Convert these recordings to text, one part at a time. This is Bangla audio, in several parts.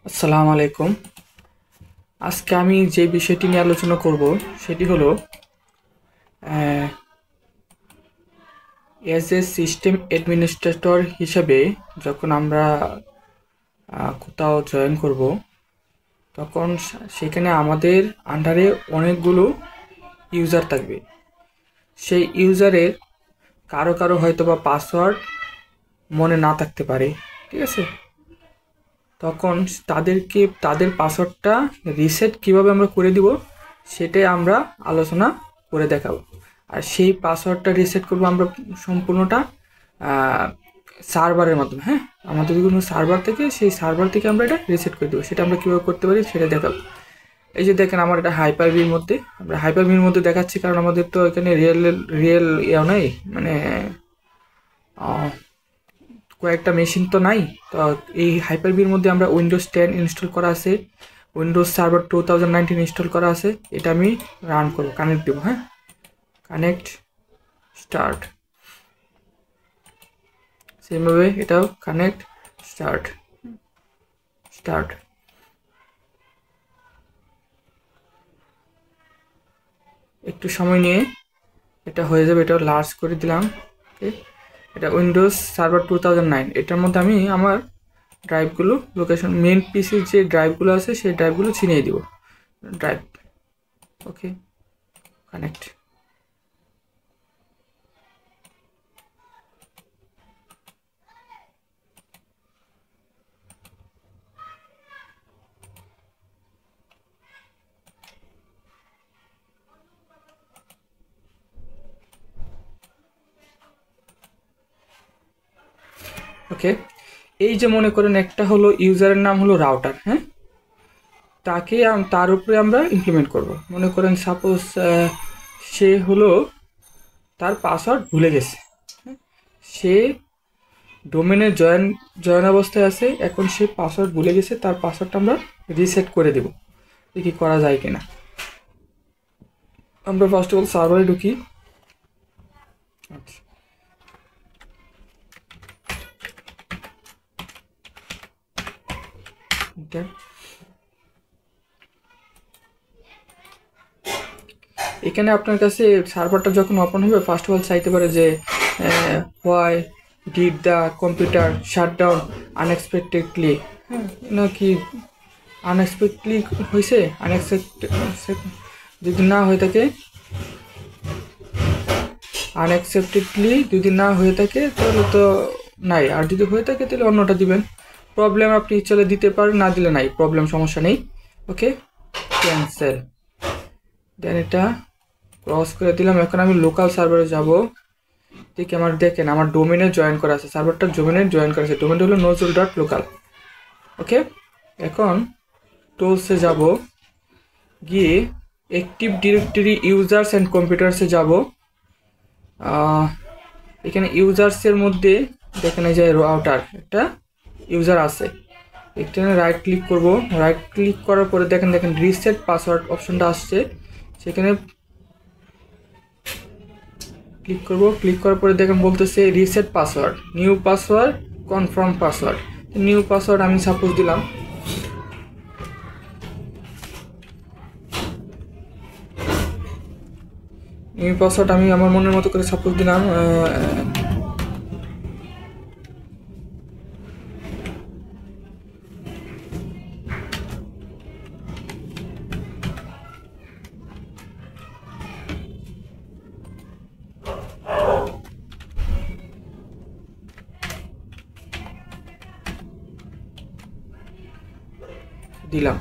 আসসালামু আলাইকুম। আজকে আমি যে বিষয়টি নিয়ে আলোচনা করব সেটি হলো এজ এ সিস্টেম অ্যাডমিনিস্ট্রেটর হিসেবে যখন আমরা কোথাও জয়েন করব তখন সেখানে আমাদের আন্ডারে অনেকগুলো ইউজার থাকবে। সেই ইউজারের কারো কারো হয়তো বা পাসওয়ার্ড মনে না থাকতে পারে, ঠিক আছে? তখন তাদের পাসওয়ার্ডটা রিসেট কিভাবে আমরা করে দিব সেটাই আমরা আলোচনা করে দেখাবো। আর সেই পাসওয়ার্ডটা রিসেট করবো আমরা সম্পূর্ণটা সার্ভারের মাধ্যমে। হ্যাঁ, আমাদের কোনো সার্ভার থেকে, সেই সার্ভার থেকে আমরা এটা রিসেট করে দেবো। সেটা আমরা কীভাবে করতে পারি সেটা দেখাবো। এই যে দেখেন, আমার এটা হাইপার ভির মধ্যে, আমরা হাইপার ভির মধ্যে দেখাচ্ছি কারণ আমাদের তো এখানে রিয়েল ইয়ে নেই, মানে কয়েকটা মেশিন তো নাই। তো এই হাইপার-ভির মধ্যে আমরা উইন্ডোজ 10 ইনস্টল করা আছে, উইন্ডোজ সার্ভার 2019 ইনস্টল করা আছে। এটা আমি রান করবো, কানেক্ট দেবো। হ্যাঁ, কানেক্ট, স্টার্ট। সেমভাবে এটাও কানেক্ট, স্টার্ট, স্টার্ট। একটু সময় নিয়ে এটা হয়ে যাবে। এটাও লার্জ করে দিলাম। ওকে, এটা উইন্ডোজ সার্ভার 2009। এটার মধ্যে আমি আমার ড্রাইভগুলো, লোকেশন, মেন পিসির যে ড্রাইভগুলো আছে সেই ড্রাইভগুলো ছিনিয়ে দিব। ড্রাইভ, ওকে, কানেক্ট। ওকে, এই যে মনে করেন একটা হলো ইউজারের নাম হলো রাউটার। হ্যাঁ, তার উপরে আমরা ইমপ্লিমেন্ট করব। মনে করেন সাপোজ সে হলো তার পাসওয়ার্ড ভুলে গেছে। হ্যাঁ, সে ডোমেনে জয়েন অবস্থায় আছে, এখন সে পাসওয়ার্ড ভুলে গেছে, তার পাসওয়ার্ডটা আমরা রিসেট করে দেব। দেখি করা যায় কিনা। আমরা ফার্স্ট অফ অল সার্ভারে ঢুকি। আচ্ছা, এখানে আপনার কাছে সার্ভারটা যখন ওপেন হবে ফার্স্ট অফ অল চাইতে পারে যে why did the computer shut down unexpectedly. হ্যাঁ, নাকি আনএক্সপেক্টলি হয়েছে, যদি না হয়ে থাকে, আনএক্সপেক্টেডলি যদি না হয়ে থাকে তাহলে তো নাই, আর যদি হয়ে থাকে তাহলে অন্যটা দিবেন। প্রবলেম আপনি চলে দিতে পারেন, না দিলে নাই প্রবলেম, সমস্যা নেই। ওকে, ক্যান্সেল। দেন এটা ক্রস করে দিলাম। এখন আমি লোকাল সার্ভারে যাব। ঠিক, আমার দেখেন আমার ডোমেনে জয়েন করা আছে, সার্ভারটা ডোমেনে জয়েন করা আছে। ডোমেনটা হলো nozul.local। ওকে, এখন টুলসে যাব, গিয়ে অ্যাক্টিভ ডিরেক্টরি ইউজার্স অ্যান্ড কম্পিউটার্সে যাব। এখানে ইউজার্সের মধ্যে দেখেন এই যে রাউটার একটা ইউজার আছে। এখানে রাইট ক্লিক করব। রাইট ক্লিক করার পরে দেখেন রিসেট পাসওয়ার্ড অপশনটা আসছে, সেখানে ক্লিক করব। ক্লিক করার পরে দেখেন বলতেছে reset password, new password, confirm password. New password আমি সাপোজ দিলাম। নিউ পাসওয়ার্ড আমি আমার মনের মতো করে সাপোজ দিলাম। দিলাম।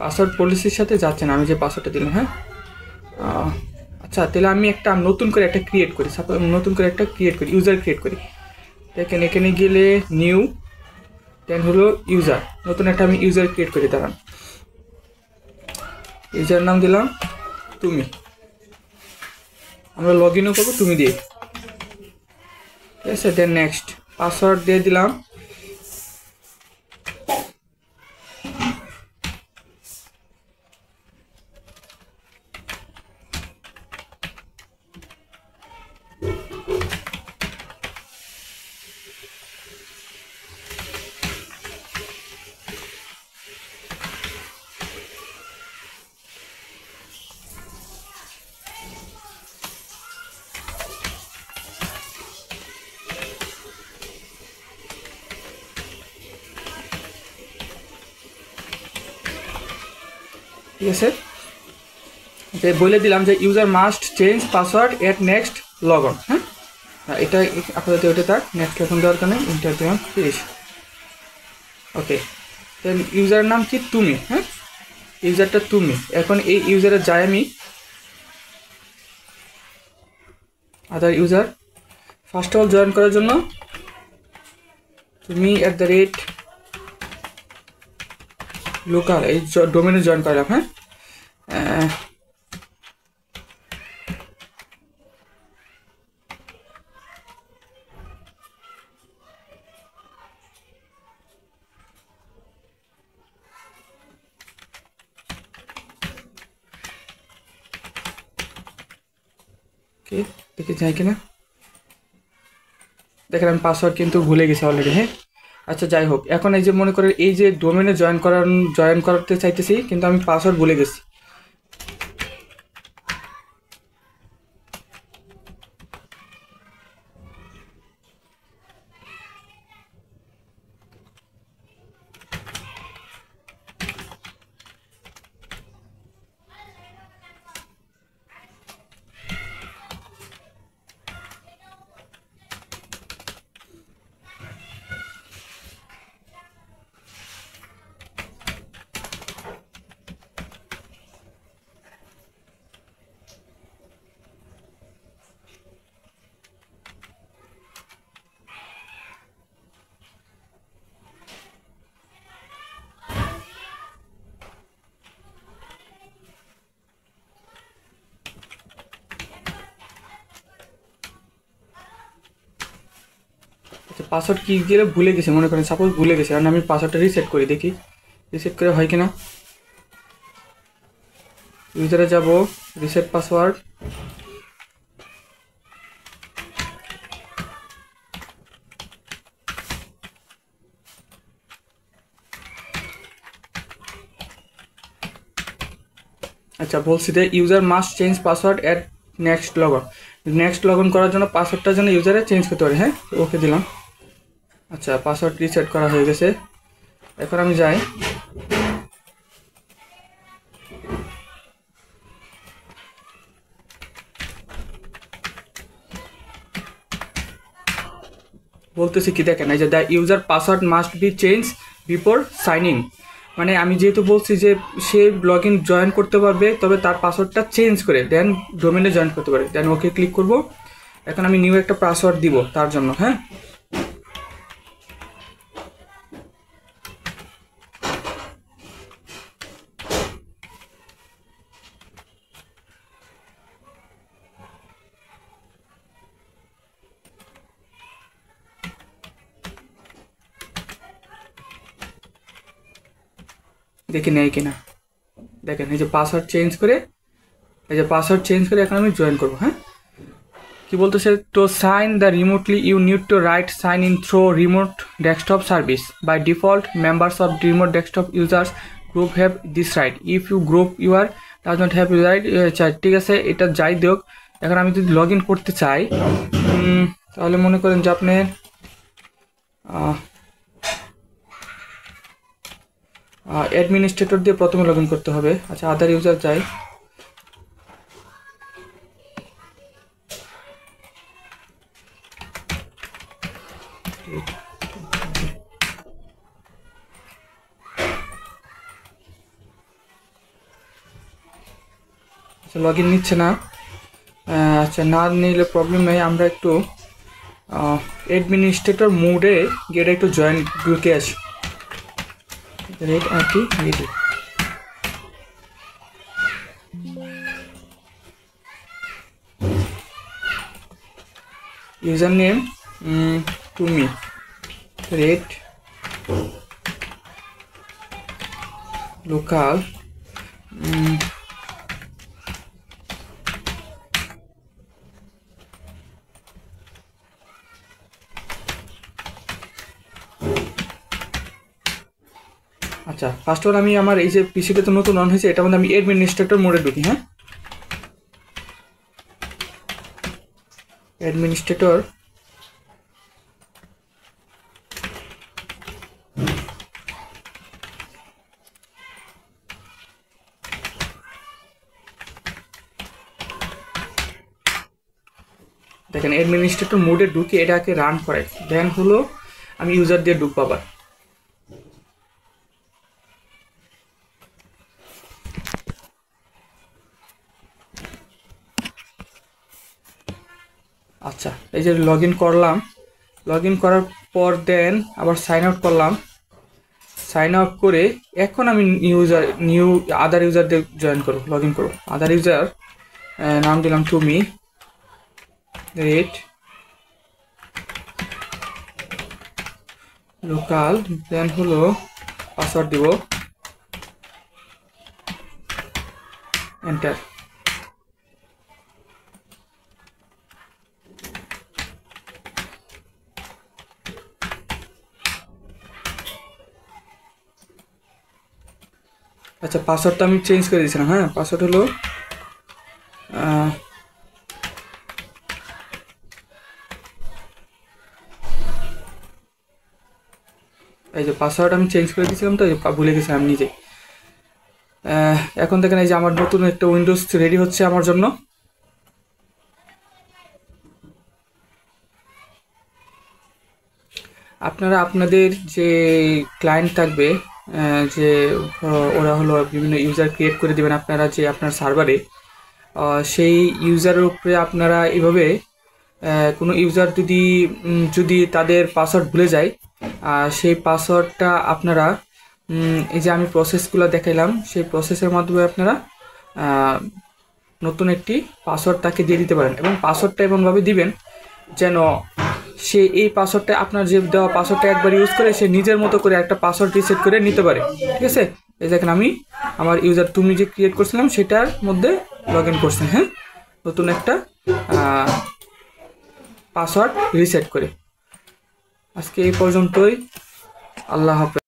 পাসওয়ার্ড পলিসির সাথে যাচ্ছে না, আমি যে পাসওয়ার্ডটা দিলাম। হ্যাঁ, আচ্ছা, তাহলে আমি একটা নতুন করে একটা ক্রিয়েট করি। সাপোজ নতুন করে একটা ক্রিয়েট করি, ইউজার ক্রিয়েট করি। দেখেন এখানে গেলে নিউ, দেন হলো ইউজার, নতুন একটা আমি ইউজার ক্রিয়েট করি। দাঁড়ান, ইউজার নাম দিলাম তুমি। আমরা লগ ইনও করবো তুমি দিয়ে, ঠিক আছে? দেন নেক্সট, পাসওয়ার্ড দিয়ে দিলাম। ঠিক আছে, যে বলে দিলাম যে user must change password at next log on. হ্যাঁ, এটা আপাতত ওটা থাক, নেক্সট এখন দেওয়ার কারণে ইন্টার দিলাম 30। ওকে, দেন ইউজারের নাম কি তুমি। হ্যাঁ, ইউজারটা তুমি। এখন এই ইউজারে যাই আমি other user, first of all join করার জন্য তুমি @লোকাল এই ডোমেনে জয়েন করলাম। হ্যাঁ, ওকে, দেখে যাই কিনা। দেখেন আমি পাসওয়ার্ড কিন্তু ভুলে গেছি অলরেডি। হ্যাঁ, আচ্ছা যাই হোক, এখন এই যে মনে করেন এই যে ডোমেনে জয়েন করাতে চাইতেছি, কিন্তু আমি পাসওয়ার্ড ভুলে গেছি। আচ্ছা, পাসওয়ার্ড কি গেলে ভুলে গেছি, মনে করেন সাপোজ ভুলে গেছি, কারণ আমি পাসওয়ার্ডটা রিসেট করি, দেখি রিসেট করে হয় কিনা। ইউজারে যাব, রিসেট পাসওয়ার্ড, আচ্ছা বলছি যে user must change password at next log on. Next log on করার জন্য পাসওয়ার্ডটার জন্য ইউজারে চেঞ্জ করতে পারে। হ্যাঁ, ওকে দিলাম। আচ্ছা, পাসওয়ার্ড রিসেট করা হয়ে গেছে। এখন আমি যাই, বলতেছি কি দেখেন, এই যে the user password must be change before sign in. মানে আমি যেহেতু বলছি যে সে লগ ইন জয়েন করতে পারবে, তবে তার পাসওয়ার্ডটা চেঞ্জ করে দেন ডোমেনে জয়েন করতে পারে। দেন ওকে ক্লিক করব। এখন আমি নিউ একটা পাসওয়ার্ড দিব তার জন্য। হ্যাঁ, দেখি নেই কিনা। দেখেন এই যে পাসওয়ার্ড চেঞ্জ করে, এখন আমি জয়েন করবো। হ্যাঁ, কি বলতেছে, তো sign the remotely you need to right sign in through remote desktop service. By default members of remote desktop users group have this right. If you group your does not have right. ঠিক আছে, এটা যাই দেখ। এখন আমি যদি লগ ইন করতে চাই, তাহলে মনে করেন যে আপনি অ্যাডমিনিস্ট্রেটর দিয়ে প্রথমে লগ ইন করতে হবে। আচ্ছা, আদার ইউজার যাই, লগ ইন নিচ্ছে না। আচ্ছা, না নিলে প্রবলেম নেই, আমরা একটু অ্যাডমিনিস্ট্রেটর মোডে গিয়ে একটু জয়েন ঢুকে আসি। রেড আর কি রেডি, ইউজার নেম তুমি, রেড লোকাল, আচ্ছা ফার্স্ট অফ অল আমি আমার এই যে পিসিটা তো নতুন অন হয়েছে, এটার মধ্যে আমি অ্যাডমিনিস্ট্রেটর মোডে ঢুকি। হ্যাঁ, অ্যাডমিনিস্ট্রেটর, অ্যাডমিনিস্ট্রেটর মোডে ঢুকে এটাকে রান করে, দেন হলো আমি ইউজার দিয়ে ঢুকবো আবার। আচ্ছা, এই যে লগ ইন করলাম, লগ ইন করার পর দেন আবার সাইন আউট করলাম। সাইন আউট করে এখন আমি নিউ আদার ইউজারদের জয়েন করবো, লগ ইন করবো। আদার ইউজার নাম দিলাম তুমি রেট লোকাল, দেন হলো পাসওয়ার্ড দিব, এন্টার। আচ্ছা, পাসওয়ার্ডটা আমি চেঞ্জ করে দিয়েছিলাম। হ্যাঁ, পাসওয়ার্ড হলো এই যে পাসওয়ার্ড আমি চেঞ্জ করে দিয়েছিলাম, তো ভুলে গেছিলাম নিজে। এখন দেখেন এই যে আমার নতুন একটা উইন্ডোজ রেডি হচ্ছে আমার জন্য। আপনারা আপনাদের যে ক্লায়েন্ট থাকবে, যে ওরা হলো বিভিন্ন ইউজার ক্রিয়েট করে দেবেন আপনারা যে আপনার সার্ভারে, সেই ইউজারের উপরে আপনারা এভাবে কোনো ইউজার যদি তাদের পাসওয়ার্ড ভুলে যায়, সেই পাসওয়ার্ডটা আপনারা এই যে আমি প্রসেসগুলো দেখাইলাম, সেই প্রসেসের মাধ্যমে আপনারা নতুন একটি পাসওয়ার্ড তাকে দিয়ে দিতে পারেন। এবং পাসওয়ার্ডটা এমনভাবে দিবেন যেন সে এই পাসওয়ার্ডটা, আপনার যে দেওয়া পাসওয়ার্ডটা একবার ইউজ করে সে নিজের মতো করে একটা পাসওয়ার্ড রিসেট করে নিতে পারে। ঠিক আছে, এই দেখেন আমি আমার ইউজার তুমি যে ক্রিয়েট করছিলাম সেটার মধ্যে লগ ইন করছি। হ্যাঁ, নতুন একটা পাসওয়ার্ড রিসেট করে। আজকে এই পর্যন্তই, আল্লাহ হাফেজ।